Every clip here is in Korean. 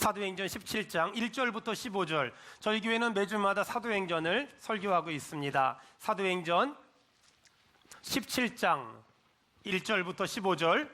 사도행전 17장 1절부터 15절. 저희 교회는 매주마다 사도행전을 설교하고 있습니다. 사도행전 17장 1절부터 15절.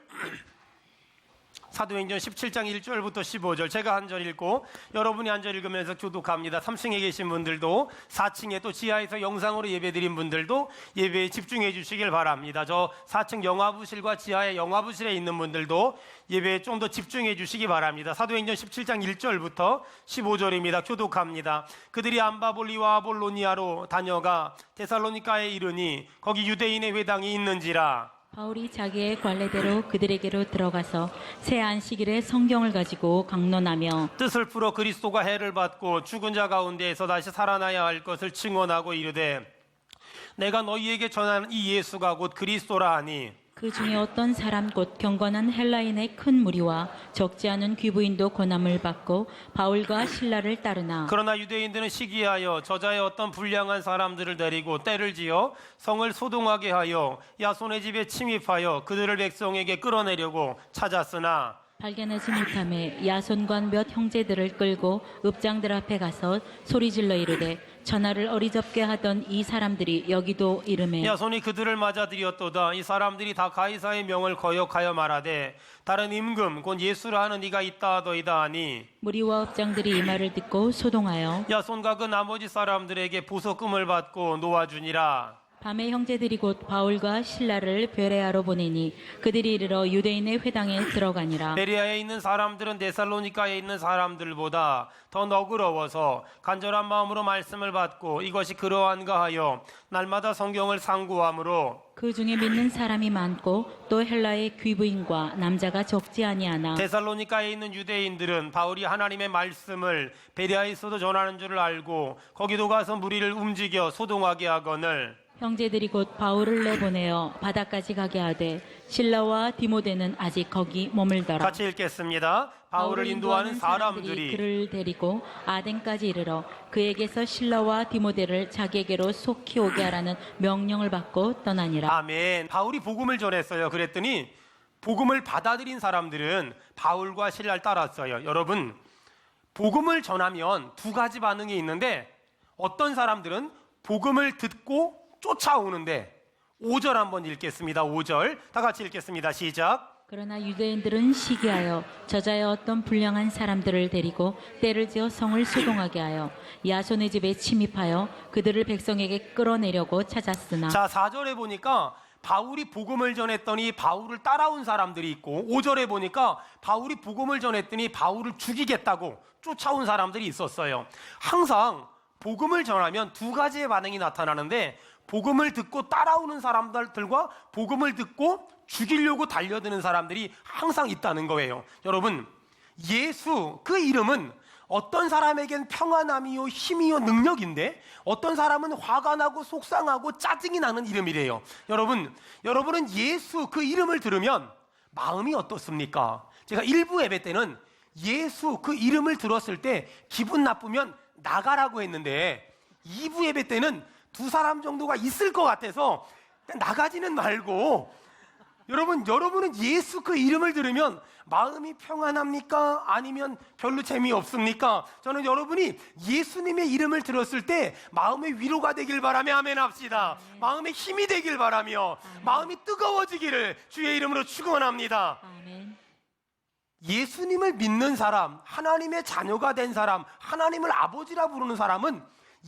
사도행전 17장 1절부터 15절 제가 한 절 읽고 여러분이 한 절 읽으면서 교독합니다. 3층에 계신 분들도 4층에 또 지하에서 영상으로 예배드린 분들도 예배에 집중해 주시길 바랍니다. 저 4층 영화부실과 지하의 영화부실에 있는 분들도 예배에 좀 더 집중해 주시기 바랍니다. 사도행전 17장 1절부터 15절입니다. 교독합니다. 그들이 암바볼리와 아볼로니아로 다녀가 데살로니가에 이르니 거기 유대인의 회당이 있는지라. 바울이 자기의 관례대로 그들에게로 들어가서 새 안식일에 성경을 가지고 강론하며 뜻을 풀어 그리스도가 해를 받고 죽은 자 가운데에서 다시 살아나야 할 것을 증언하고 이르되 내가 너희에게 전하는 이 예수가 곧 그리스도라 하니 그 중에 어떤 사람 곧 경건한 헬라인의 큰 무리와 적지 않은 귀부인도 고난을 받고 바울과 실라를 따르나 그러나 유대인들은 시기하여 저자의 어떤 불량한 사람들을 데리고 때를 지어 성을 소동하게 하여 야손의 집에 침입하여 그들을 백성에게 끌어내려고 찾았으나 발견하지 못하매 야손과 몇 형제들을 끌고 읍장들 앞에 가서 소리질러 이르되 전하를 어리석게 하던 이 사람들이 여기도 이르매 야손이 그들을 맞아들였도다. 이 사람들이 다 가이사의 명을 거역하여 말하되 다른 임금 곧 예수라 하는 이가 있다 하더이다 하니 무리와 읍장들이 이 말을 듣고 소동하여 야손과 그 나머지 사람들에게 보석금을 받고 놓아주니라. 밤에 형제들이 곧 바울과 실라를 베레아로 보내니 그들이 이르러 유대인의 회당에 들어가니라. 베레아에 있는 사람들은 데살로니가에 있는 사람들보다 더 너그러워서 간절한 마음으로 말씀을 받고 이것이 그러한가 하여 날마다 성경을 상고함으로 그 중에 믿는 사람이 많고 또 헬라의 귀부인과 남자가 적지 아니하나 데살로니가에 있는 유대인들은 바울이 하나님의 말씀을 베레아에서도 전하는 줄을 알고 거기도 가서 무리를 움직여 소동하게 하거늘 형제들이 곧 바울을 내보내어 바다까지 가게 하되 실라와 디모데는 아직 거기 머물더라. 같이 읽겠습니다. 바울을 인도하는 사람들이 그를 데리고 아덴까지 이르러 그에게서 실라와 디모데를 자기에게로 속히 오게 하라는 명령을 받고 떠나니라. 아멘. 바울이 복음을 전했어요. 그랬더니 복음을 받아들인 사람들은 바울과 실라를 따랐어요. 여러분, 복음을 전하면 두 가지 반응이 있는데 어떤 사람들은 복음을 듣고 쫓아오는데 5절 한번 읽겠습니다. 5절 다 같이 읽겠습니다. 시작. 그러나 유대인들은 시기하여 저자의 어떤 불량한 사람들을 데리고 때를 지어 성을 소동하게 하여 야손의 집에 침입하여 그들을 백성에게 끌어내려고 찾았으나 자, 4절에 보니까 바울이 복음을 전했더니 바울을 따라온 사람들이 있고 5절에 보니까 바울이 복음을 전했더니 바울을 죽이겠다고 쫓아온 사람들이 있었어요. 항상 복음을 전하면 두 가지의 반응이 나타나는데 복음을 듣고 따라오는 사람들과 복음을 듣고 죽이려고 달려드는 사람들이 항상 있다는 거예요. 여러분, 예수 그 이름은 어떤 사람에겐 평안함이요 힘이요 능력인데 어떤 사람은 화가 나고 속상하고 짜증이 나는 이름이래요. 여러분은 예수 그 이름을 들으면 마음이 어떻습니까? 제가 일부 예배 때는 예수 그 이름을 들었을 때 기분 나쁘면 나가라고 했는데 2부 예배 때는 두 사람 정도가 있을 것 같아서 나가지는 말고 여러분은 예수 그 이름을 들으면 마음이 평안합니까? 아니면 별로 재미없습니까? 저는 여러분이 예수님의 이름을 들었을 때 마음의 위로가 되길 바라며 아멘 합시다. 마음의 힘이 되길 바라며 마음이 뜨거워지기를 주의 이름으로 축원합니다. 아멘. 예수님을 믿는 사람, 하나님의 자녀가 된 사람, 하나님을 아버지라 부르는 사람은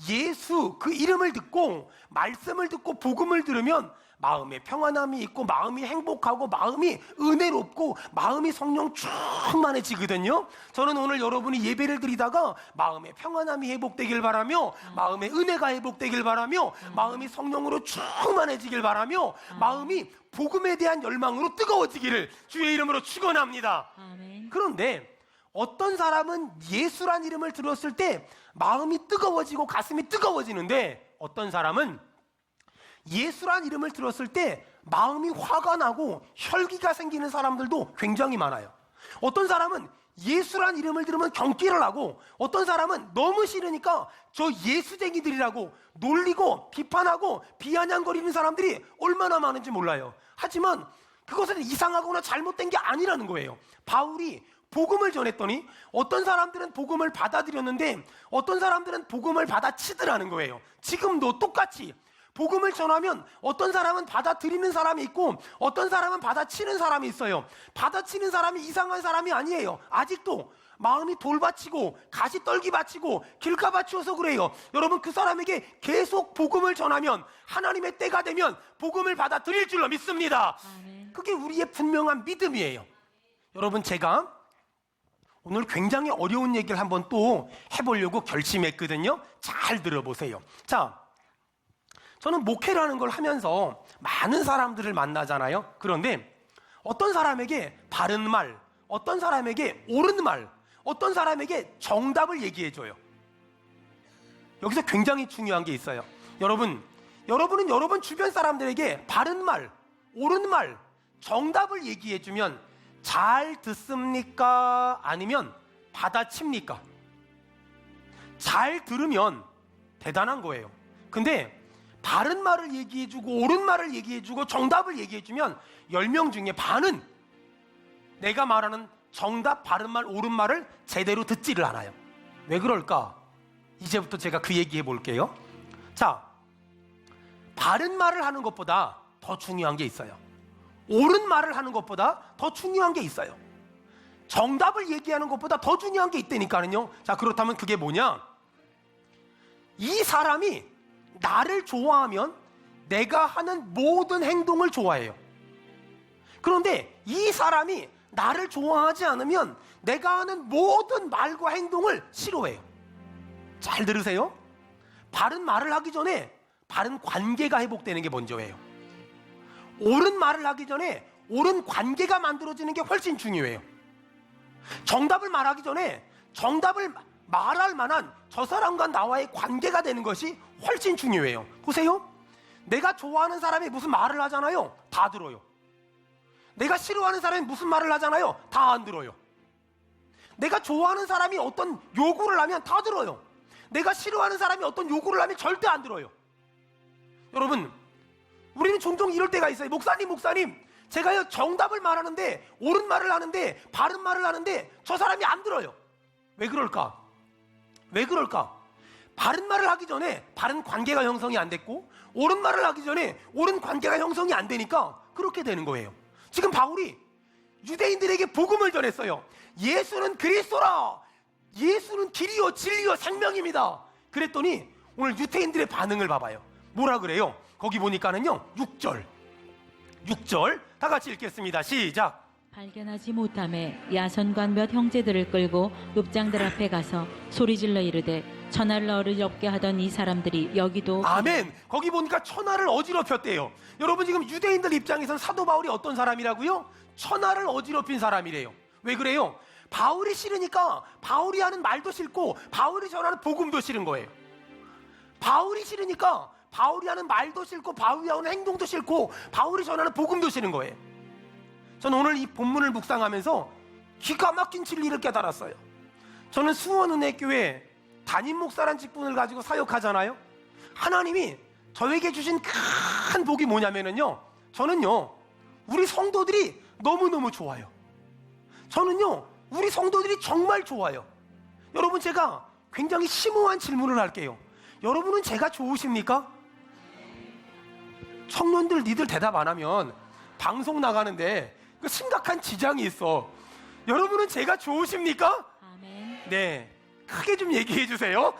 예수 그 이름을 듣고 말씀을 듣고 복음을 들으면 마음에 평안함이 있고 마음이 행복하고 마음이 은혜롭고 마음이 성령 충만해지거든요. 저는 오늘 여러분이 예배를 드리다가 마음의 평안함이 회복되길 바라며 마음의 은혜가 회복되길 바라며 마음이 성령으로 충만해지길 바라며 마음이 복음에 대한 열망으로 뜨거워지기를 주의 이름으로 축원합니다. 아멘. 그런데 어떤 사람은 예수란 이름을 들었을 때 마음이 뜨거워지고 가슴이 뜨거워지는데 어떤 사람은 예수란 이름을 들었을 때 마음이 화가 나고 혈기가 생기는 사람들도 굉장히 많아요. 어떤 사람은 예수란 이름을 들으면 경기를 하고 어떤 사람은 너무 싫으니까 저 예수쟁이들이라고 놀리고 비판하고 비아냥거리는 사람들이 얼마나 많은지 몰라요. 하지만 그것은 이상하거나 잘못된 게 아니라는 거예요. 바울이 복음을 전했더니 어떤 사람들은 복음을 받아들였는데 어떤 사람들은 복음을 받아치더라는 거예요. 지금도 똑같이 복음을 전하면 어떤 사람은 받아들이는 사람이 있고 어떤 사람은 받아치는 사람이 있어요. 받아치는 사람이 이상한 사람이 아니에요. 아직도 마음이 돌받치고 가시떨기 받치고 길가 받치어서 그래요. 여러분, 그 사람에게 계속 복음을 전하면 하나님의 때가 되면 복음을 받아들일 줄로 믿습니다. 아멘. 그게 우리의 분명한 믿음이에요. 여러분, 제가 오늘 굉장히 어려운 얘기를 한번 또 해보려고 결심했거든요. 잘 들어보세요. 자, 저는 목회라는 걸 하면서 많은 사람들을 만나잖아요. 그런데 어떤 사람에게 바른 말, 어떤 사람에게 옳은 말, 어떤 사람에게 정답을 얘기해줘요. 여기서 굉장히 중요한 게 있어요. 여러분은 여러분 주변 사람들에게 바른 말, 옳은 말, 정답을 얘기해주면 잘 듣습니까? 아니면 받아칩니까? 잘 들으면 대단한 거예요. 근데 바른 말을 얘기해주고 옳은 말을 얘기해주고 정답을 얘기해주면 10명 중에 반은 내가 말하는 정답, 바른 말, 옳은 말을 제대로 듣지를 않아요. 왜 그럴까? 이제부터 제가 그 얘기해 볼게요. 자, 바른 말을 하는 것보다 더 중요한 게 있어요. 옳은 말을 하는 것보다 더 중요한 게 있어요. 정답을 얘기하는 것보다 더 중요한 게 있다니까요. 자, 그렇다면 그게 뭐냐? 이 사람이 나를 좋아하면 내가 하는 모든 행동을 좋아해요. 그런데 이 사람이 나를 좋아하지 않으면 내가 하는 모든 말과 행동을 싫어해요. 잘 들으세요. 바른 말을 하기 전에 바른 관계가 회복되는 게 먼저예요. 옳은 말을 하기 전에 옳은 관계가 만들어지는 게 훨씬 중요해요. 정답을 말하기 전에 정답을 말할 만한 저 사람과 나와의 관계가 되는 것이 훨씬 중요해요. 보세요. 내가 좋아하는 사람이 무슨 말을 하잖아요. 다 들어요. 내가 싫어하는 사람이 무슨 말을 하잖아요. 다 안 들어요. 내가 좋아하는 사람이 어떤 요구를 하면 다 들어요. 내가 싫어하는 사람이 어떤 요구를 하면 절대 안 들어요. 여러분, 우리는 종종 이럴 때가 있어요. 목사님, 제가요 정답을 말하는데 옳은 말을 하는데 바른 말을 하는데 저 사람이 안 들어요. 왜 그럴까? 바른 말을 하기 전에 바른 관계가 형성이 안 됐고 옳은 말을 하기 전에 옳은 관계가 형성이 안 되니까 그렇게 되는 거예요. 지금 바울이 유대인들에게 복음을 전했어요. 예수는 그리스도라. 예수는 길이요 진리요 생명입니다. 그랬더니 오늘 유대인들의 반응을 봐봐요. 뭐라 그래요? 거기 보니까는요 6절 다 같이 읽겠습니다. 시작. 발견하지 못함에 야선과 몇 형제들을 끌고 읍장들 앞에 가서 소리질러 이르되 천하를 어지럽게 하던 이 사람들이 여기도. 아멘. 거기 보니까 천하를 어지럽혔대요. 여러분, 지금 유대인들 입장에서는 사도 바울이 어떤 사람이라고요? 천하를 어지럽힌 사람이래요. 왜 그래요? 바울이 싫으니까 바울이 하는 말도 싫고 바울이 전하는 복음도 싫은 거예요. 바울이 싫으니까 바울이 하는 말도 싫고 바울이 하는 행동도 싫고 바울이 전하는 복음도 싫은 거예요. 저는 오늘 이 본문을 묵상하면서 기가 막힌 진리를 깨달았어요. 저는 수원은혜교회 담임 목사란 직분을 가지고 사역하잖아요. 하나님이 저에게 주신 큰 복이 뭐냐면요, 저는요 우리 성도들이 너무너무 좋아요. 저는요 우리 성도들이 정말 좋아요. 여러분, 제가 굉장히 심오한 질문을 할게요. 여러분은 제가 좋으십니까? 청년들 니들 대답 안 하면 방송 나가는데 그 심각한 지장이 있어. 여러분은 제가 좋으십니까? 아멘. 네, 크게 좀 얘기해 주세요.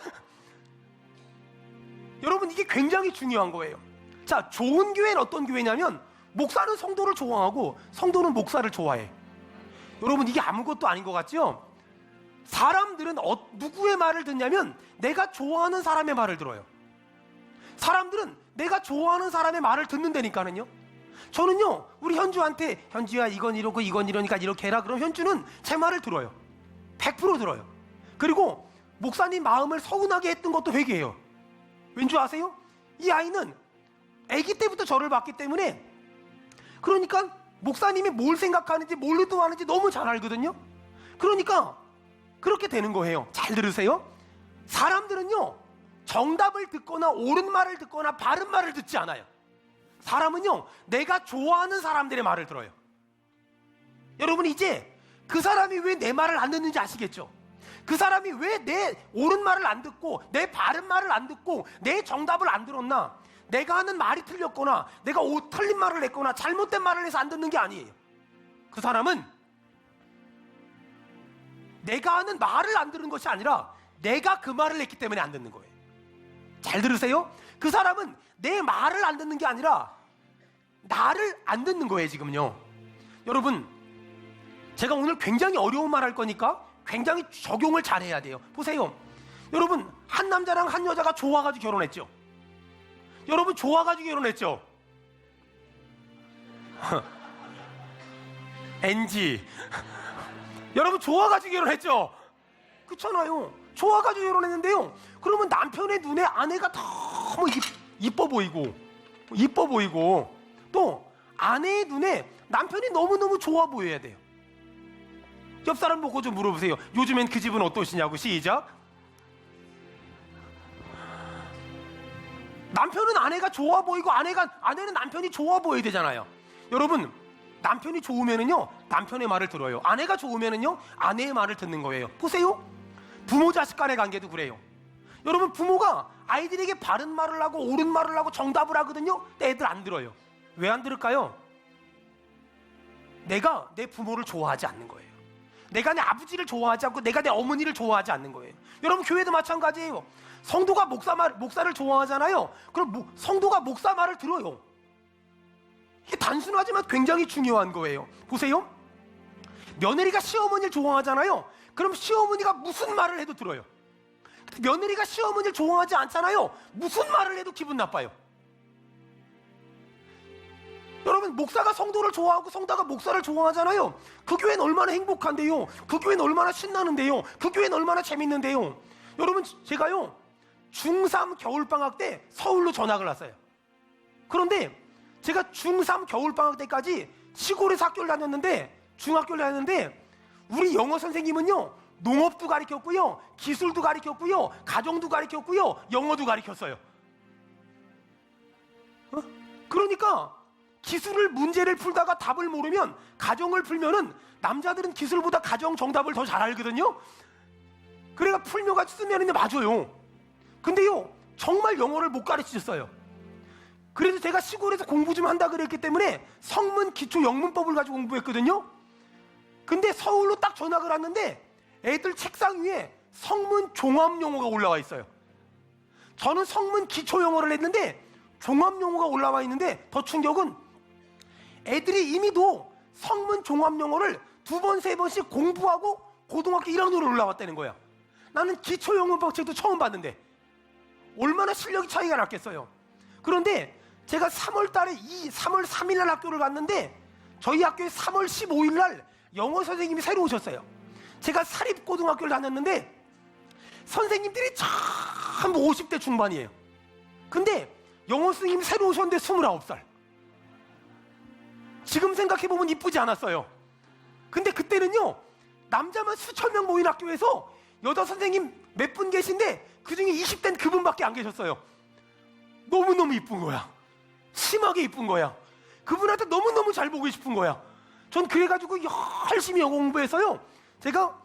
여러분, 이게 굉장히 중요한 거예요. 자, 좋은 교회는 어떤 교회냐면 목사는 성도를 좋아하고 성도는 목사를 좋아해. 여러분, 이게 아무것도 아닌 것 같죠? 사람들은 누구의 말을 듣냐면 내가 좋아하는 사람의 말을 들어요. 사람들은 내가 좋아하는 사람의 말을 듣는다니까는요. 저는요 우리 현주한테 현주야 이건 이러고 이건 이러니까 이렇게 해라 그럼 현주는 제 말을 들어요. 100% 들어요. 그리고 목사님 마음을 서운하게 했던 것도 회개해요. 왠지 아세요? 이 아이는 아기 때부터 저를 봤기 때문에, 그러니까 목사님이 뭘 생각하는지 뭘 의도하는지 너무 잘 알거든요. 그러니까 그렇게 되는 거예요. 잘 들으세요. 사람들은요 정답을 듣거나 옳은 말을 듣거나 바른 말을 듣지 않아요. 사람은요 내가 좋아하는 사람들의 말을 들어요. 여러분, 이제 그 사람이 왜 내 말을 안 듣는지 아시겠죠? 그 사람이 왜 내 옳은 말을 안 듣고 내 바른 말을 안 듣고 내 정답을 안 들었나? 내가 하는 말이 틀렸거나 내가 틀린 말을 했거나 잘못된 말을 해서 안 듣는 게 아니에요. 그 사람은 내가 하는 말을 안 들은 것이 아니라 내가 그 말을 했기 때문에 안 듣는 거예요. 잘 들으세요? 그 사람은 내 말을 안 듣는 게 아니라 나를 안 듣는 거예요, 지금요. 여러분, 제가 오늘 굉장히 어려운 말 할 거니까 굉장히 적용을 잘 해야 돼요. 보세요. 여러분, 한 남자랑 한 여자가 좋아가지고 결혼했죠. 여러분, 좋아가지고 결혼했죠. NG. 여러분, 좋아가지고 결혼했죠. 그렇잖아요. 좋아가지고 결혼했는데요. 그러면 남편의 눈에 아내가 너무 이뻐 보이고 또 아내의 눈에 남편이 너무너무 좋아 보여야 돼요. 옆 사람 보고 좀 물어보세요. 요즘엔 그 집은 어떠시냐고. 시작. 남편은 아내가 좋아 보이고 아내는 남편이 좋아 보여야 되잖아요. 여러분, 남편이 좋으면은요 남편의 말을 들어요. 아내가 좋으면은요 아내의 말을 듣는 거예요. 보세요. 부모 자식 간의 관계도 그래요. 여러분, 부모가 아이들에게 바른 말을 하고 옳은 말을 하고 정답을 하거든요. 근데 애들 안 들어요. 왜 안 들을까요? 내가 내 부모를 좋아하지 않는 거예요. 내가 내 아버지를 좋아하지 않고 내가 내 어머니를 좋아하지 않는 거예요. 여러분, 교회도 마찬가지예요. 성도가 목사를 좋아하잖아요. 그럼 성도가 목사 말을 들어요. 이게 단순하지만 굉장히 중요한 거예요. 보세요. 며느리가 시어머니를 좋아하잖아요. 그럼 시어머니가 무슨 말을 해도 들어요. 며느리가 시어머니를 좋아하지 않잖아요. 무슨 말을 해도 기분 나빠요. 여러분, 목사가 성도를 좋아하고 성도가 목사를 좋아하잖아요. 그 교회는 얼마나 행복한데요. 그 교회는 얼마나 신나는데요. 그 교회는 얼마나 재밌는데요. 여러분, 제가요 중3 겨울방학 때 서울로 전학을 왔어요. 그런데 제가 중3 겨울방학 때까지 시골에서 학교를 다녔는데, 중학교를 다녔는데, 우리 영어 선생님은요 농업도 가르쳤고요, 기술도 가르쳤고요, 가정도 가르쳤고요, 영어도 가르쳤어요. 그러니까 기술을 문제를 풀다가 답을 모르면 가정을 풀면은 남자들은 기술보다 가정 정답을 더 잘 알거든요. 그래가 풀며가 쓰면 맞아요. 근데요 정말 영어를 못 가르치셨어요. 그래서 제가 시골에서 공부 좀 한다 그랬기 때문에 성문 기초 영문법을 가지고 공부했거든요. 근데 서울로 딱 전학을 왔는데 애들 책상 위에 성문 종합 용어가 올라와 있어요. 저는 성문 기초 영어를 했는데 종합 용어가 올라와 있는데 더 충격은 애들이 이미도 성문 종합 영어를 2번, 3번씩 공부하고 고등학교 1학년으로 올라왔다는 거야. 나는 기초 영문법 책도 처음 봤는데 얼마나 실력이 차이가 났겠어요. 그런데 제가 3월 3일 날 학교를 갔는데 저희 학교에 3월 15일 날 영어 선생님이 새로 오셨어요. 제가 사립고등학교를 다녔는데 선생님들이 참 50대 중반이에요. 근데 영어 선생님이 새로 오셨는데 29살. 지금 생각해보면 이쁘지 않았어요. 근데 그때는요 남자만 수천 명 모인 학교에서 여자 선생님 몇 분 계신데 그중에 20대는 그분밖에 안 계셨어요. 너무너무 이쁜 거야. 심하게 이쁜 거야. 그분한테 너무너무 잘 보고 싶은 거야. 전 그래가지고 열심히 영어 공부해서요 제가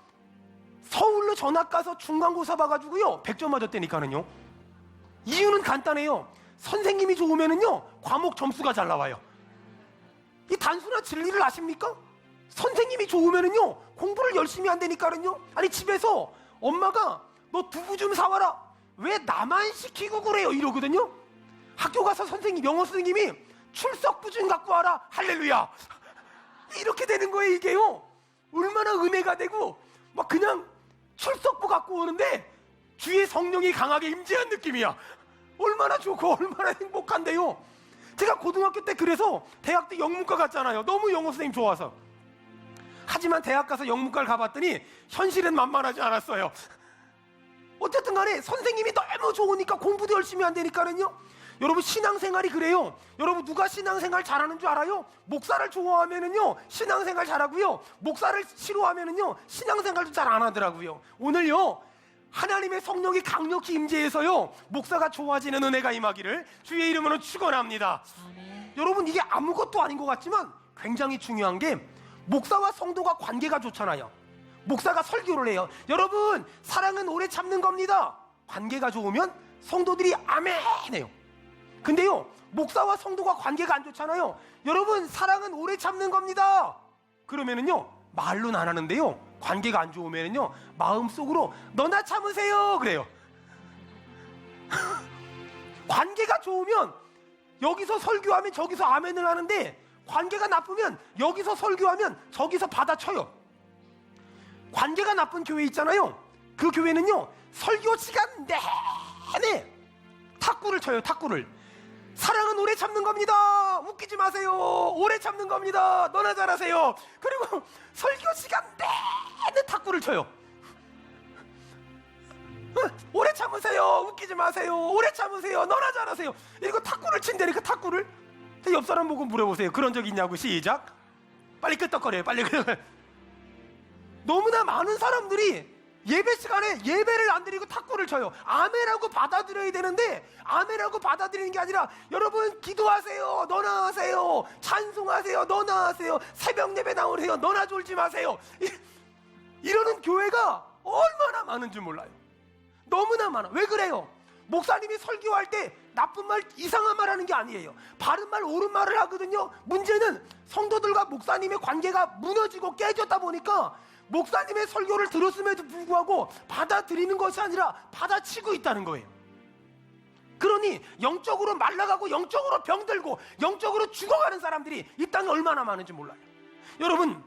서울로 전학 가서 중간고사 봐가지고요 100점 맞았다니까는요. 이유는 간단해요. 선생님이 좋으면은요 과목 점수가 잘 나와요. 이 단순한 진리를 아십니까? 선생님이 좋으면은요 공부를 열심히 한다니까는요. 아니 집에서 엄마가 너 두부 좀 사와라, 왜 나만 시키고 그래요 이러거든요. 학교 가서 영어 선생님이 출석부 좀 갖고 와라, 할렐루야, 이렇게 되는 거예요. 이게요 얼마나 은혜가 되고 막 그냥 출석부 갖고 오는데 주의 성령이 강하게 임재한 느낌이야. 얼마나 좋고 얼마나 행복한데요. 제가 고등학교 때 그래서 대학 때 영문과 갔잖아요. 너무 영어 선생님 좋아서. 하지만 대학 가서 영문과를 가봤더니 현실은 만만하지 않았어요. 어쨌든 간에 선생님이 너무 좋으니까 공부도 열심히 한다니까는요. 여러분 신앙생활이 그래요. 여러분 누가 신앙생활 잘하는 줄 알아요? 목사를 좋아하면은요 신앙생활 잘하고요, 목사를 싫어하면은요 신앙생활도 잘 안 하더라고요. 오늘요 하나님의 성령이 강력히 임재해서요 목사가 좋아지는 은혜가 임하기를 주의 이름으로 축원합니다. 아멘. 여러분 이게 아무것도 아닌 것 같지만 굉장히 중요한 게 목사와 성도가 관계가 좋잖아요. 목사가 설교를 해요. 여러분, 사랑은 오래 참는 겁니다. 관계가 좋으면 성도들이 아멘 해요. 근데요, 목사와 성도가 관계가 안 좋잖아요. 여러분, 사랑은 오래 참는 겁니다. 그러면은요, 말로는 안 하는데요, 관계가 안 좋으면은요, 마음속으로 너나 참으세요 그래요. 관계가 좋으면 여기서 설교하면 저기서 아멘을 하는데, 관계가 나쁘면 여기서 설교하면 저기서 받아쳐요. 관계가 나쁜 교회 있잖아요. 그 교회는요, 설교 시간 내내 탁구를 쳐요. 탁구를. 사랑은 오래 참는 겁니다. 웃기지 마세요. 오래 참는 겁니다. 너나 잘하세요. 그리고 설교 시간 내내 탁구를 쳐요. 오래 참으세요. 웃기지 마세요. 오래 참으세요. 너나 잘하세요. 이거 탁구를 친다니까, 탁구를. 옆 사람 보고 물어보세요. 그런 적 있냐고. 시작. 빨리 끄떡거려요. 빨리. 너무나 많은 사람들이 예배 시간에 예배를 안 드리고 탁구를 쳐요. 아멘하고 받아들여야 되는데, 아멘하고 받아들이는 게 아니라, 여러분 기도하세요. 너나 하세요. 찬송하세요. 너나 하세요. 새벽 예배 나오세요. 너나 졸지 마세요. 이러는 교회가 얼마나 많은지 몰라요. 너무나 많아. 왜 그래요? 목사님이 설교할 때 나쁜 말, 이상한 말 하는 게 아니에요. 바른 말, 옳은 말을 하거든요. 문제는 성도들과 목사님의 관계가 무너지고 깨졌다 보니까 목사님의 설교를 들었음에도 불구하고 받아들이는 것이 아니라 받아치고 있다는 거예요. 그러니 영적으로 말라가고 영적으로 병들고 영적으로 죽어가는 사람들이 이 땅에 얼마나 많은지 몰라요. 여러분,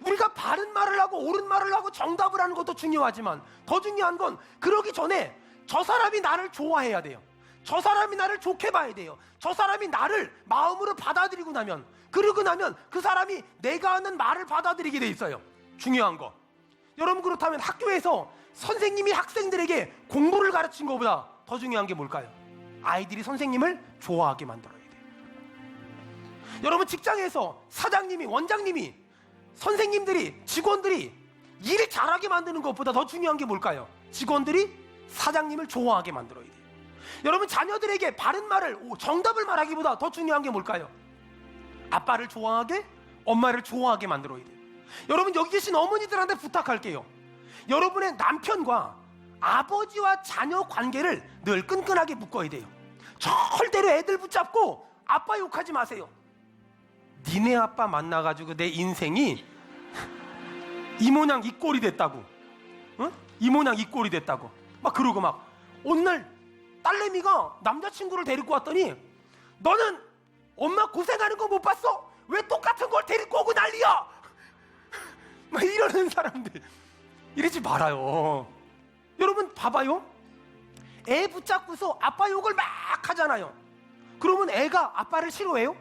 우리가 바른 말을 하고 옳은 말을 하고 정답을 하는 것도 중요하지만, 더 중요한 건 그러기 전에 저 사람이 나를 좋아해야 돼요. 저 사람이 나를 좋게 봐야 돼요. 저 사람이 나를 마음으로 받아들이고 나면, 그러고 나면 그 사람이 내가 하는 말을 받아들이게 돼 있어요. 중요한 거. 여러분, 그렇다면 학교에서 선생님이 학생들에게 공부를 가르친 것보다 더 중요한 게 뭘까요? 아이들이 선생님을 좋아하게 만들어야 돼요. 여러분, 직장에서 사장님이, 원장님이, 선생님들이, 직원들이 일 잘하게 만드는 것보다 더 중요한 게 뭘까요? 직원들이 사장님을 좋아하게 만들어야 돼요. 여러분, 자녀들에게 바른 말을, 정답을 말하기보다 더 중요한 게 뭘까요? 아빠를 좋아하게, 엄마를 좋아하게 만들어야 돼요. 여러분, 여기 계신 어머니들한테 부탁할게요. 여러분의 남편과 아버지와 자녀 관계를 늘 끈끈하게 묶어야 돼요. 절대로 애들 붙잡고 아빠 욕하지 마세요. 니네 아빠 만나가지고 내 인생이 이 모양 이 꼴이 됐다고, 응? 이 모양 이 꼴이 됐다고 막 그러고, 막 어느 날 딸내미가 남자친구를 데리고 왔더니, 너는 엄마 고생하는 거 못 봤어? 왜 똑같은 걸 데리고 오고 난리야? 막 이러는 사람들, 이러지 말아요. 여러분, 봐봐요. 애 붙잡고서 아빠 욕을 막 하잖아요. 그러면 애가 아빠를 싫어해요?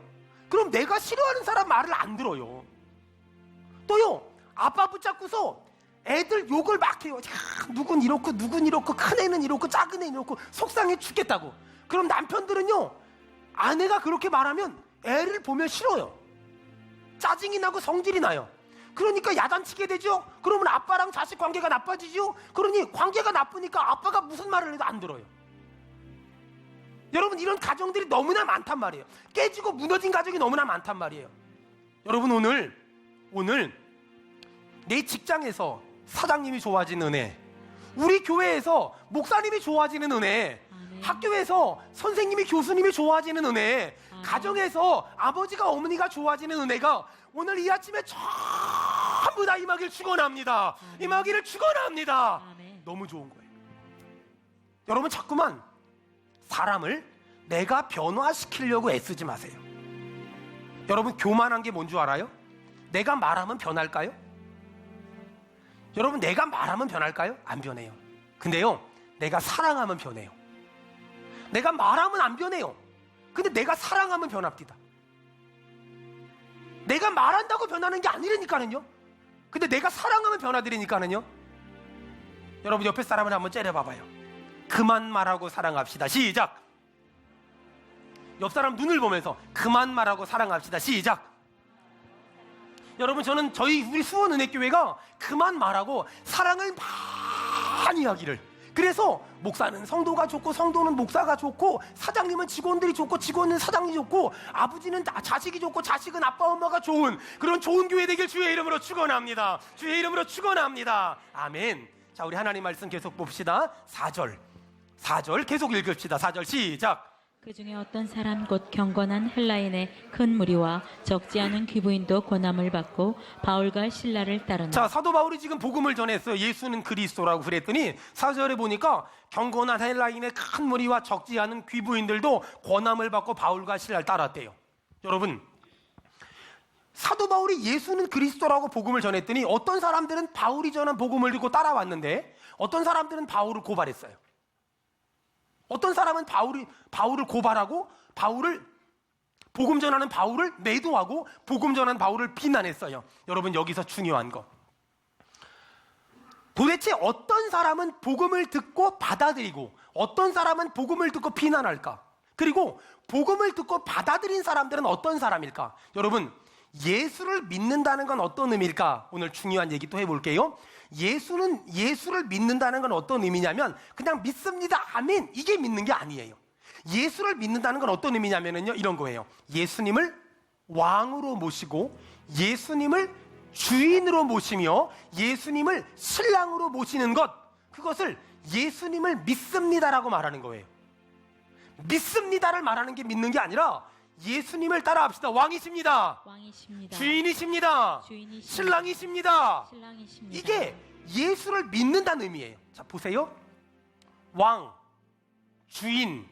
그럼 내가 싫어하는 사람 말을 안 들어요. 또요, 아빠 붙잡고서 애들 욕을 막 해요. 누군 이렇고 누군 이렇고, 큰 애는 이렇고 작은 애는 이렇고, 속상해 죽겠다고. 그럼 남편들은요, 아내가 그렇게 말하면 애를 보면 싫어요. 짜증이 나고 성질이 나요. 그러니까 야단치게 되죠. 그러면 아빠랑 자식 관계가 나빠지죠. 그러니 관계가 나쁘니까 아빠가 무슨 말을 해도 안 들어요. 여러분, 이런 가정들이 너무나 많단 말이에요. 깨지고 무너진 가정이 너무나 많단 말이에요. 여러분, 오늘 내 직장에서 사장님이 좋아지는 은혜, 우리 교회에서 목사님이 좋아지는 은혜, 학교에서 선생님이, 교수님이 좋아지는 은혜, 가정에서 아버지가, 어머니가 좋아지는 은혜가 오늘 이 아침에 전부 다 임하기를 축원합니다. 임하기를 축원합니다. 너무 좋은 거예요. 여러분, 자꾸만 사람을 내가 변화시키려고 애쓰지 마세요. 여러분, 교만한 게 뭔 줄 알아요? 내가 말하면 변할까요? 여러분, 내가 말하면 변할까요? 안 변해요. 근데요, 내가 사랑하면 변해요. 내가 말하면 안 변해요. 근데 내가 사랑하면 변합니다. 내가 말한다고 변하는 게 아니라니까는요. 근데 내가 사랑하면 변화되니까는요. 여러분, 옆에 사람을 한번 째려봐봐요. 그만 말하고 사랑합시다. 시작. 옆 사람 눈을 보면서 그만 말하고 사랑합시다. 시작. 여러분, 우리 수원은혜교회가 그만 말하고 사랑을 많이 하기를, 그래서 목사는 성도가 좋고 성도는 목사가 좋고 사장님은 직원들이 좋고 직원은 사장님이 좋고 아버지는 자식이 좋고 자식은 아빠 엄마가 좋은 그런 좋은 교회 되길 주의 이름으로 축원합니다. 주의 이름으로 축원합니다. 아멘. 자, 우리 하나님 말씀 계속 봅시다. 4절 계속 읽읍시다. 4절 시작. 그 중에 어떤 사람 곧 경건한 헬라인의 큰 무리와 적지 않은 귀부인도 권함을 받고 바울과 신라를 따르나. 자, 사도 바울이 지금 복음을 전했어요. 예수는 그리스도라고 그랬더니 4절에 보니까 경건한 헬라인의 큰 무리와 적지 않은 귀부인들도 권함을 받고 바울과 신라를 따랐대요. 여러분, 사도 바울이 예수는 그리스도라고 복음을 전했더니 어떤 사람들은 바울이 전한 복음을 듣고 따라왔는데 어떤 사람들은 바울을 고발했어요. 어떤 사람은 바울을 고발하고 복음 전하는 바울을 매도하고 복음 전하는 바울을 비난했어요. 여러분, 여기서 중요한 거. 도대체 어떤 사람은 복음을 듣고 받아들이고 어떤 사람은 복음을 듣고 비난할까? 그리고 복음을 듣고 받아들인 사람들은 어떤 사람일까? 여러분, 예수를 믿는다는 건 어떤 의미일까? 오늘 중요한 얘기 또 해볼게요. 예수를 믿는다는 건 어떤 의미냐면 그냥 믿습니다, 아멘, 이게 믿는 게 아니에요. 예수를 믿는다는 건 어떤 의미냐면요, 이런 거예요. 예수님을 왕으로 모시고 예수님을 주인으로 모시며 예수님을 신랑으로 모시는 것, 그것을 예수님을 믿습니다라고 말하는 거예요. 믿습니다를 말하는 게 믿는 게 아니라 예수님을 따라합시다. 왕이십니다. 주인이십니다. 신랑이십니다. 이게 예수를 믿는다는 의미예요. 자, 보세요. 왕, 주인,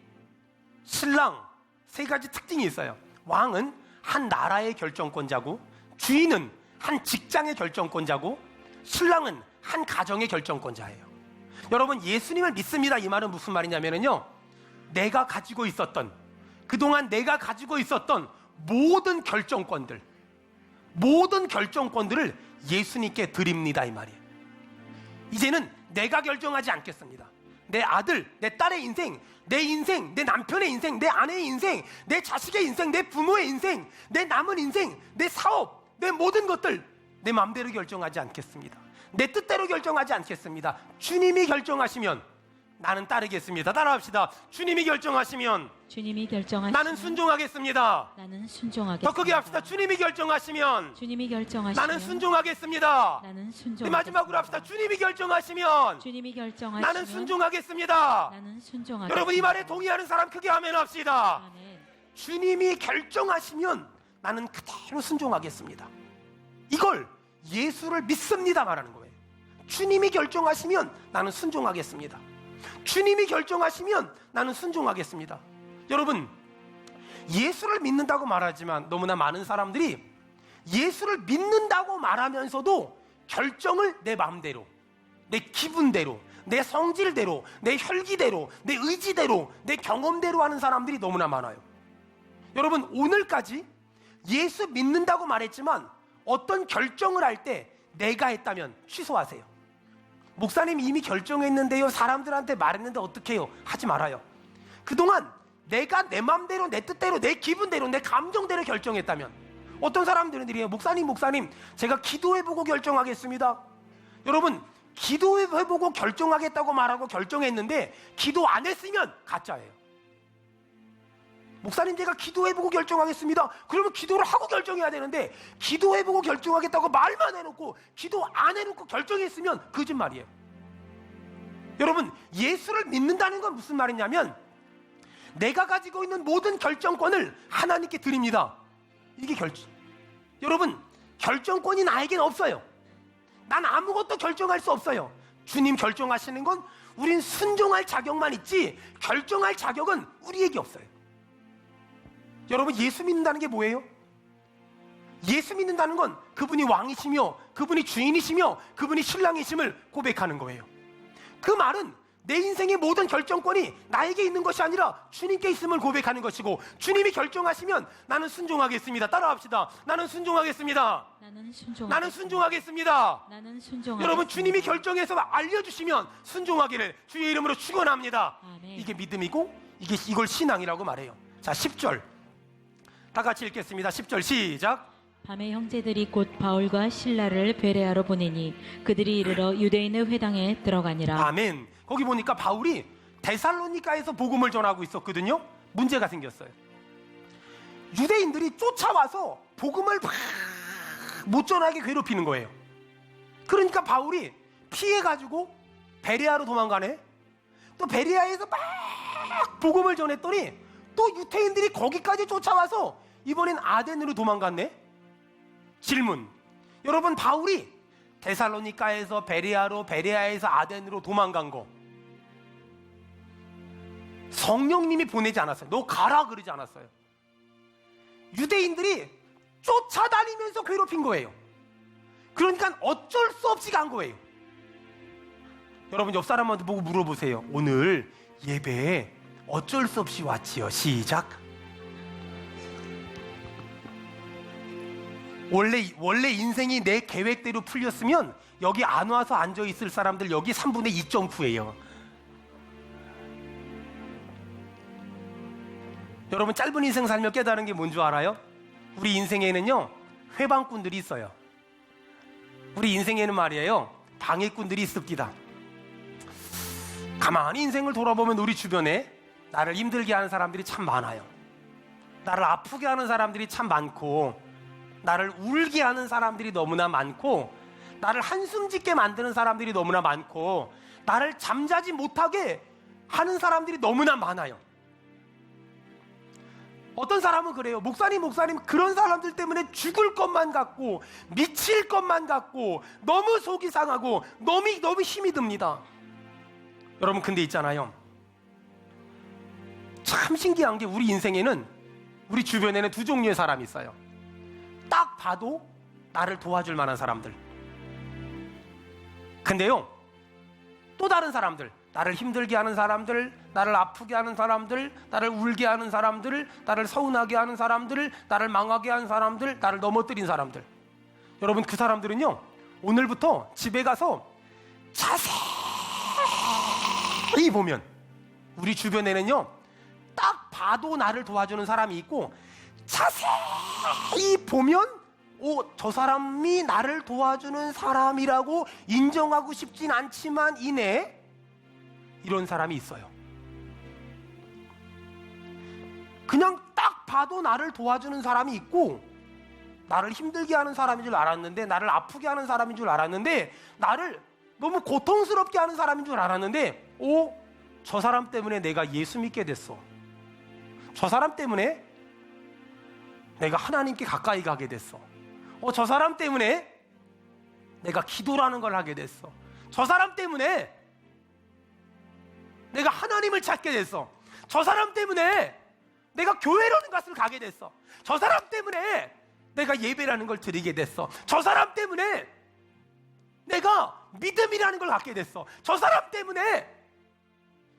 신랑, 세 가지 특징이 있어요. 왕은 한 나라의 결정권자고, 주인은 한 직장의 결정권자고, 신랑은 한 가정의 결정권자예요. 여러분, 예수님을 믿습니다, 이 말은 무슨 말이냐면요, 그동안 내가 가지고 있었던 모든 결정권들을 예수님께 드립니다, 이 말이에요. 이제는 내가 결정하지 않겠습니다. 내 아들, 내 딸의 인생, 내 남편의 인생, 내 아내의 인생, 내 자식의 인생, 내 부모의 인생, 내 남은 인생, 내 사업, 내 모든 것들 내 마음대로 결정하지 않겠습니다. 내 뜻대로 결정하지 않겠습니다. 주님이 결정하시면 나는 따르겠습니다. 따라합시다. 주님이 결정하시면 나는 순종하겠습니다. 더 크게 합시다. 주님이 결정하시면 나는 순종하겠습니다. 마지막으로 합시다. 주님이 결정하시면 나는 순종하겠습니다. 여러분, 이 말에 동의하는 사람 크게 아멘 합시다. 아멘. 주님이 결정하시면 나는 그대로 순종하겠습니다. 이걸 예수를 믿습니다 말하는 거예요. 주님이 결정하시면 나는 순종하겠습니다. 주님이 결정하시면 나는 순종하겠습니다. 여러분, 예수를 믿는다고 말하지만 너무나 많은 사람들이 예수를 믿는다고 말하면서도 결정을 내 마음대로, 내 기분대로, 내 성질대로, 내 혈기대로, 내 의지대로, 내 경험대로 하는 사람들이 너무나 많아요. 여러분, 오늘까지 예수 믿는다고 말했지만 어떤 결정을 할 때 내가 했다면 취소하세요. 목사님 이미 결정했는데요, 사람들한테 말했는데 어떡해요? 하지 말아요. 그동안 내가 내 맘대로, 내 뜻대로, 내 기분대로, 내 감정대로 결정했다면 어떤 사람들은 이래요. 목사님 제가 기도해보고 결정하겠습니다. 여러분, 기도해보고 결정하겠다고 말하고 결정했는데 기도 안 했으면 가짜예요. 목사님 제가 기도해보고 결정하겠습니다. 그러면 기도를 하고 결정해야 되는데 기도해보고 결정하겠다고 말만 해놓고 기도 안 해놓고 결정했으면 거짓말이에요. 여러분, 예수를 믿는다는 건 무슨 말이냐면 내가 가지고 있는 모든 결정권을 하나님께 드립니다. 이게 여러분, 결정권이 나에겐 없어요. 난 아무것도 결정할 수 없어요. 주님 결정하시는 건 우린 순종할 자격만 있지 결정할 자격은 우리에게 없어요. 여러분, 예수 믿는다는 게 뭐예요? 예수 믿는다는 건 그분이 왕이시며 그분이 주인이시며 그분이 신랑이심을 고백하는 거예요. 그 말은 내 인생의 모든 결정권이 나에게 있는 것이 아니라 주님께 있음을 고백하는 것이고, 주님이 결정하시면 나는 순종하겠습니다. 따라합시다. 나는 순종하겠습니다. 나는 순종하겠습니다. 여러분, 주님이 결정해서 알려주시면 순종하기를 주의 이름으로 축원합니다. 이게 믿음이고 이걸 신앙이라고 말해요. 자, 10절 다 같이 읽겠습니다. 10절 시작. 밤에 형제들이 곧 바울과 신라를 베레아로 보내니 그들이 이르러 유대인의 회당에 들어가니라. 아멘. 거기 보니까 바울이 데살로니가에서 복음을 전하고 있었거든요. 문제가 생겼어요. 유대인들이 쫓아와서 복음을 막 못 전하게 괴롭히는 거예요. 그러니까 바울이 피해가지고 베레아로 도망가네. 또 베레아에서 막 복음을 전했더니 또 유대인들이 거기까지 쫓아와서 이번엔 아덴으로 도망갔네. 질문, 여러분, 바울이 데살로니가에서 베레아로, 베레아에서 아덴으로 도망간 거 성령님이 보내지 않았어요. 너 가라 그러지 않았어요. 유대인들이 쫓아다니면서 괴롭힌 거예요. 그러니까 어쩔 수 없이 간 거예요. 여러분, 옆 사람한테 보고 물어보세요. 오늘 예배에 어쩔 수 없이 왔지요? 시작. 원래 인생이 내 계획대로 풀렸으면 여기 안 와서 앉아 있을 사람들 여기 3분의 2.9예요. 여러분, 짧은 인생 살며 깨달은 게 뭔 줄 알아요? 우리 인생에는요 회방꾼들이 있어요. 우리 인생에는 말이에요 방해꾼들이 있습니다. 가만히 인생을 돌아보면 우리 주변에 나를 힘들게 하는 사람들이 참 많아요. 나를 아프게 하는 사람들이 참 많고, 나를 울게 하는 사람들이 너무나 많고, 나를 한숨 짓게 만드는 사람들이 너무나 많고, 나를 잠자지 못하게 하는 사람들이 너무나 많아요. 어떤 사람은 그래요. 목사님 그런 사람들 때문에 죽을 것만 같고 미칠 것만 같고 너무 속이 상하고 너무 힘이 듭니다. 여러분, 근데 있잖아요, 참 신기한 게 우리 인생에는, 우리 주변에는 두 종류의 사람이 있어요. 딱 봐도 나를 도와줄 만한 사람들. 근데요 또 다른 사람들, 나를 힘들게 하는 사람들, 나를 아프게 하는 사람들, 나를 울게 하는 사람들, 나를 서운하게 하는 사람들, 나를 망하게 하는 사람들, 나를 넘어뜨린 사람들. 여러분, 그 사람들은요 오늘부터 집에 가서 자세히 보면 우리 주변에는요 딱 봐도 나를 도와주는 사람이 있고, 자세히 보면 저 사람이 나를 도와주는 사람이라고 인정하고 싶진 않지만 이내 이런 사람이 있어요. 그냥 딱 봐도 나를 도와주는 사람이 있고, 나를 힘들게 하는 사람인 줄 알았는데, 나를 아프게 하는 사람인 줄 알았는데, 나를 너무 고통스럽게 하는 사람인 줄 알았는데, 저 사람 때문에 내가 예수 믿게 됐어. 저 사람 때문에 내가 하나님께 가까이 가게 됐어. 저 사람 때문에 내가 기도라는 걸 하게 됐어. 저 사람 때문에 내가 하나님을 찾게 됐어. 저 사람 때문에 내가 교회라는 것을 가게 됐어. 저 사람 때문에 내가 예배라는 걸 드리게 됐어. 저 사람 때문에 내가 믿음이라는 걸 갖게 됐어. 저 사람 때문에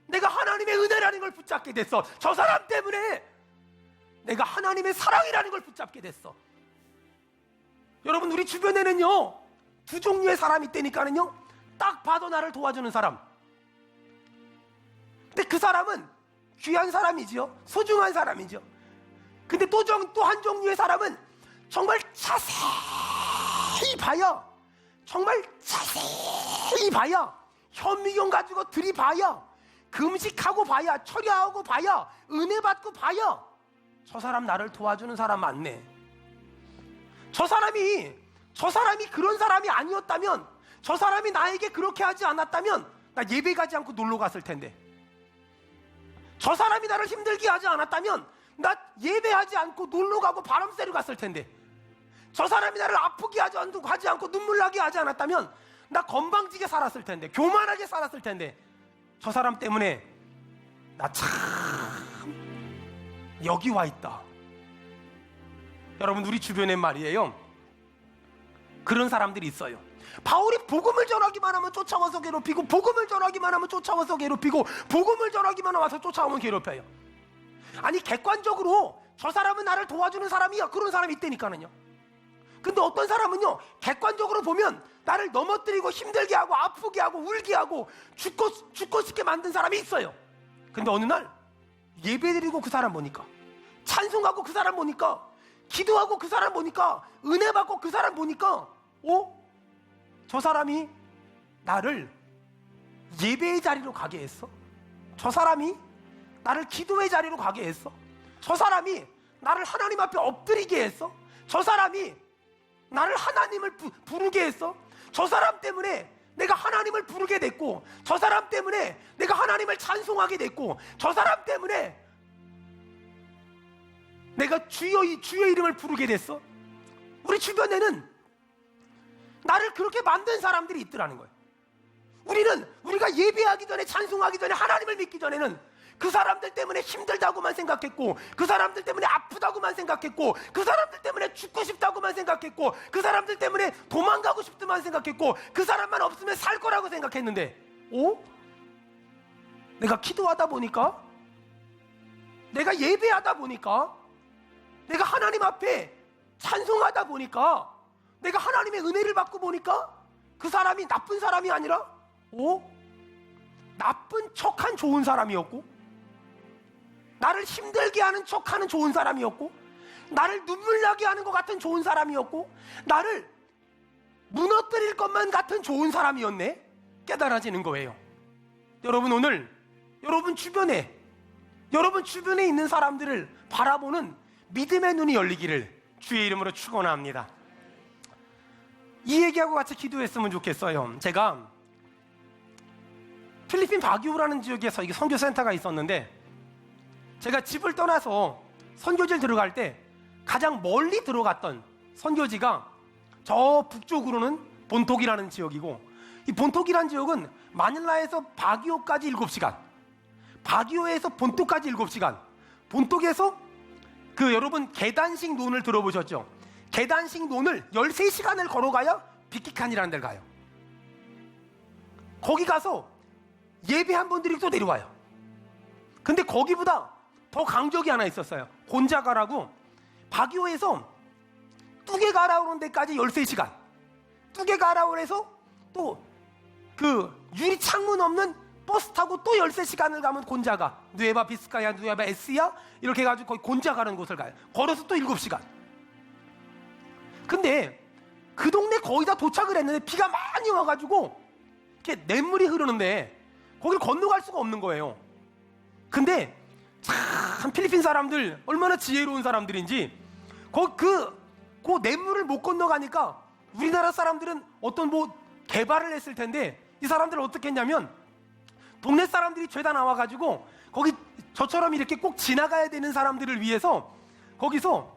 내가 하나님의 은혜라는 걸 붙잡게 됐어. 저 사람 때문에 내가 하나님의 사랑이라는 걸 붙잡게 됐어. 여러분, 우리 주변에는요 두 종류의 사람이 있다니까는요. 딱 봐도 나를 도와주는 사람. 근데 그 사람은 귀한 사람이지요. 소중한 사람이죠. 근데 또 한 종류의 사람은 정말 자세히 봐야, 정말 자세히 봐야, 현미경 가지고 들이봐야, 금식하고 봐야, 철야하고 봐야, 은혜 받고 봐야, 저 사람 나를 도와주는 사람 맞네. 저 사람이 그런 사람이 아니었다면, 저 사람이 나에게 그렇게 하지 않았다면 나 예배 가지 않고 놀러 갔을 텐데, 저 사람이 나를 힘들게 하지 않았다면 나 예배하지 않고 놀러 가고 바람 쐬러 갔을 텐데, 저 사람이 나를 아프게 하지 않고 눈물 나게 하지 않았다면 나 건방지게 살았을 텐데, 교만하게 살았을 텐데, 저 사람 때문에 나 참 여기 와 있다. 여러분, 우리 주변엔 말이에요 그런 사람들이 있어요. 바울이 복음을 전하기만 하면 쫓아와서 괴롭히고, 복음을 전하기만 하면 쫓아와서 괴롭히고, 복음을 전하기만 와서 쫓아오면 괴롭혀요. 아니, 객관적으로 저 사람은 나를 도와주는 사람이야, 그런 사람이 있다니까는요. 근데 어떤 사람은요 객관적으로 보면 나를 넘어뜨리고 힘들게 하고 아프게 하고 울게 하고 죽고 싶게 만든 사람이 있어요. 근데 어느 날 예배드리고 그 사람 보니까, 찬송하고 그 사람 보니까, 기도하고 그 사람 보니까, 은혜 받고 그 사람 보니까 저 사람이 나를 예배의 자리로 가게 했어? 저 사람이 나를 기도의 자리로 가게 했어? 저 사람이 나를 하나님 앞에 엎드리게 했어? 저 사람이 나를 하나님을 부르게 했어? 저 사람 때문에 내가 하나님을 부르게 됐고, 저 사람 때문에 내가 하나님을 찬송하게 됐고, 저 사람 때문에 내가 주의 이름을 부르게 됐어? 우리 주변에는 나를 그렇게 만든 사람들이 있더라는 거예요. 우리가 예배하기 전에, 찬송하기 전에, 하나님을 믿기 전에는 그 사람들 때문에 힘들다고만 생각했고, 그 사람들 때문에 아프다고만 생각했고, 그 사람들 때문에 죽고 싶다고만 생각했고, 그 사람들 때문에 도망가고 싶다만 생각했고, 그 사람만 없으면 살 거라고 생각했는데, 내가 기도하다 보니까, 내가 예배하다 보니까, 내가 하나님 앞에 찬송하다 보니까, 내가 하나님의 은혜를 받고 보니까 그 사람이 나쁜 사람이 아니라 나쁜 척한 좋은 사람이었고, 나를 힘들게 하는 척하는 좋은 사람이었고, 나를 눈물 나게 하는 것 같은 좋은 사람이었고, 나를 무너뜨릴 것만 같은 좋은 사람이었네. 깨달아지는 거예요. 여러분, 오늘 여러분 주변에 있는 사람들을 바라보는 믿음의 눈이 열리기를 주의 이름으로 축원합니다. 이 얘기하고 같이 기도했으면 좋겠어요. 제가 필리핀 바기오라는 지역에서 이게 선교센터가 있었는데, 제가 집을 떠나서 선교지를 들어갈 때 가장 멀리 들어갔던 선교지가 저 북쪽으로는 본톡이라는 지역이고, 이 본톡이라는 지역은 마닐라에서 바기오까지 7시간, 바기오에서 본톡까지 7시간, 본톡에서 여러분 계단식 논을 들어보셨죠? 계단식 논을 13시간을 걸어가야 비키칸이라는 데를 가요. 거기 가서 예배한 분들이 또 내려와요. 근데 거기보다 더 강적이 하나 있었어요. 곤자가라고, 바기오에서 뚜게가라 오는 데까지 13시간, 뚜게가라고 해서 또 유리 창문 없는 버스 타고 또 13시간을 가면 곤자가, 누에바 비스카야, 누에바 에스야, 이렇게 해가지고 거기 곤자가라는 곳을 가요. 걸어서 또 7시간. 근데 그 동네 거의 다 도착을 했는데 비가 많이 와가지고 이렇게 냇물이 흐르는데 거길 건너갈 수가 없는 거예요. 근데 참 필리핀 사람들 얼마나 지혜로운 사람들인지, 그 냇물을 못 건너가니까 우리나라 사람들은 어떤 개발을 했을 텐데, 이 사람들은 어떻게 했냐면 동네 사람들이 죄다 나와가지고 거기 저처럼 이렇게 꼭 지나가야 되는 사람들을 위해서 거기서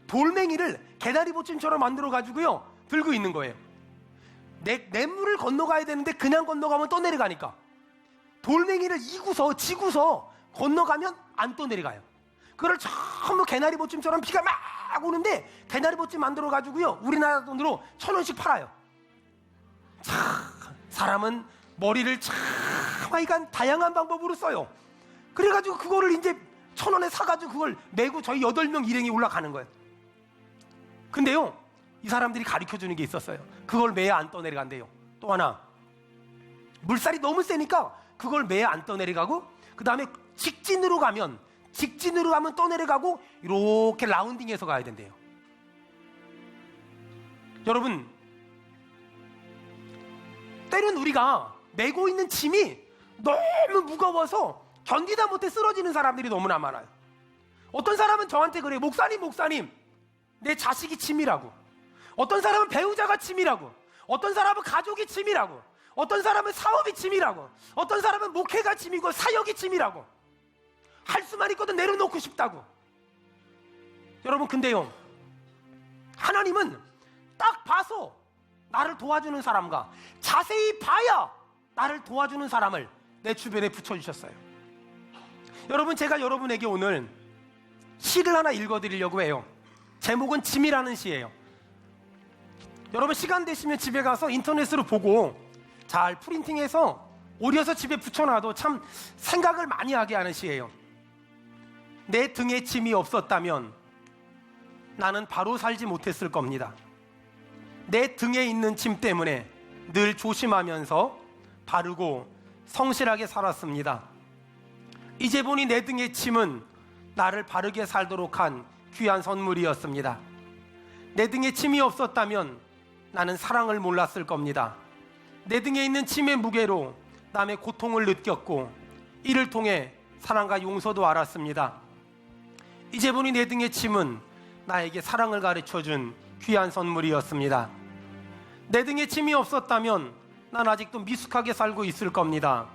돌멩이를 개다리 보침처럼 만들어가지고요 들고 있는 거예요. 냇물을 건너가야 되는데 그냥 건너가면 떠내려가니까 돌멩이를 지고서 건너가면 안 떠내려가요. 그걸 전부 개나리 보침처럼 비가 막 오는데 개나리 보침 만들어가지고요 우리나라 돈으로 1,000원씩 팔아요. 참, 사람은 머리를 참 다양한 방법으로 써요. 그래가지고 그거를 이제 1,000원에 사가지고 그걸 메고 저희 8명 일행이 올라가는 거예요. 근데요, 이 사람들이 가르쳐주는 게 있었어요. 그걸 매야 안 떠내려간대요. 또 하나, 물살이 너무 세니까 그걸 매야 안 떠내려가고, 그 다음에 직진으로 가면 떠내려가고 이렇게 라운딩해서 가야 된대요. 여러분, 때론 우리가 메고 있는 짐이 너무 무거워서 견디다 못해 쓰러지는 사람들이 너무나 많아요. 어떤 사람은 저한테 그래요. 목사님, 내 자식이 짐이라고. 어떤 사람은 배우자가 짐이라고. 어떤 사람은 가족이 짐이라고. 어떤 사람은 사업이 짐이라고. 어떤 사람은 목회가 짐이고 사역이 짐이라고. 할 수만 있거든 내려놓고 싶다고. 여러분, 근데요, 하나님은 딱 봐서 나를 도와주는 사람과 자세히 봐야 나를 도와주는 사람을 내 주변에 붙여주셨어요. 여러분, 제가 여러분에게 오늘 시를 하나 읽어드리려고 해요. 제목은 짐이라는 시예요. 여러분, 시간 되시면 집에 가서 인터넷으로 보고 잘 프린팅해서 오려서 집에 붙여놔도 참 생각을 많이 하게 하는 시예요. 내 등에 짐이 없었다면 나는 바로 살지 못했을 겁니다. 내 등에 있는 짐 때문에 늘 조심하면서 바르고 성실하게 살았습니다. 이제 보니 내 등의 짐은 나를 바르게 살도록 한 귀한 선물이었습니다. 내 등에 짐이 없었다면 나는 사랑을 몰랐을 겁니다. 내 등에 있는 짐의 무게로 남의 고통을 느꼈고 이를 통해 사랑과 용서도 알았습니다. 이제 보니 내 등의 침은 나에게 사랑을 가르쳐준 귀한 선물이었습니다. 내 등에 침이 없었다면 난 아직도 미숙하게 살고 있을 겁니다.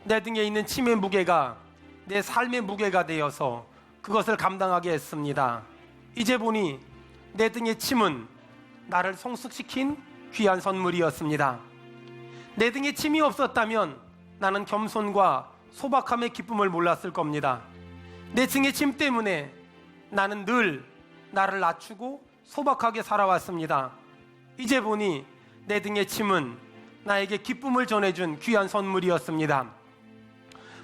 내 등에 있는 침의 무게가 내 삶의 무게가 되어서 그것을 감당하게 했습니다. 이제 보니 내 등의 침은 나를 성숙시킨 귀한 선물이었습니다. 내 등에 침이 없었다면 나는 겸손과 소박함의 기쁨을 몰랐을 겁니다. 내 등의 침 때문에 나는 늘 나를 낮추고 소박하게 살아왔습니다. 이제 보니 내 등의 침은 나에게 기쁨을 전해준 귀한 선물이었습니다.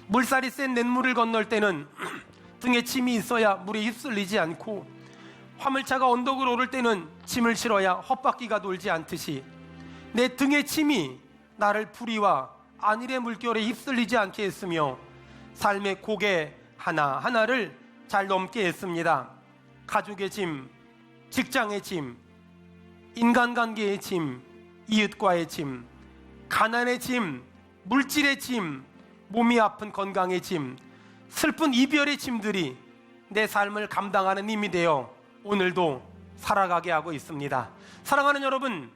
물살이 센 냇물을 건널 때는 등에 침이 있어야 물에 휩쓸리지 않고, 화물차가 언덕을 오를 때는 침을 실어야 헛바퀴가 돌지 않듯이 내 등의 침이 나를 불의와 안일의 물결에 휩쓸리지 않게 했으며 삶의 고개 하나하나를 잘 넘게 했습니다. 가족의 짐, 직장의 짐, 인간관계의 짐, 이웃과의 짐, 가난의 짐, 물질의 짐, 몸이 아픈 건강의 짐, 슬픈 이별의 짐들이 내 삶을 감당하는 힘이 되어 오늘도 살아가게 하고 있습니다. 사랑하는 여러분,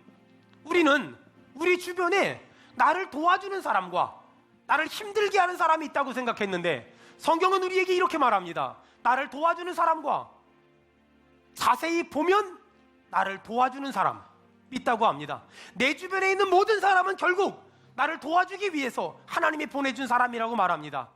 우리는 우리 주변에 나를 도와주는 사람과 나를 힘들게 하는 사람이 있다고 생각했는데, 성경은 우리에게 이렇게 말합니다. 나를 도와주는 사람과 자세히 보면 나를 도와주는 사람 있다고 합니다. 내 주변에 있는 모든 사람은 결국 나를 도와주기 위해서 하나님이 보내준 사람이라고 말합니다.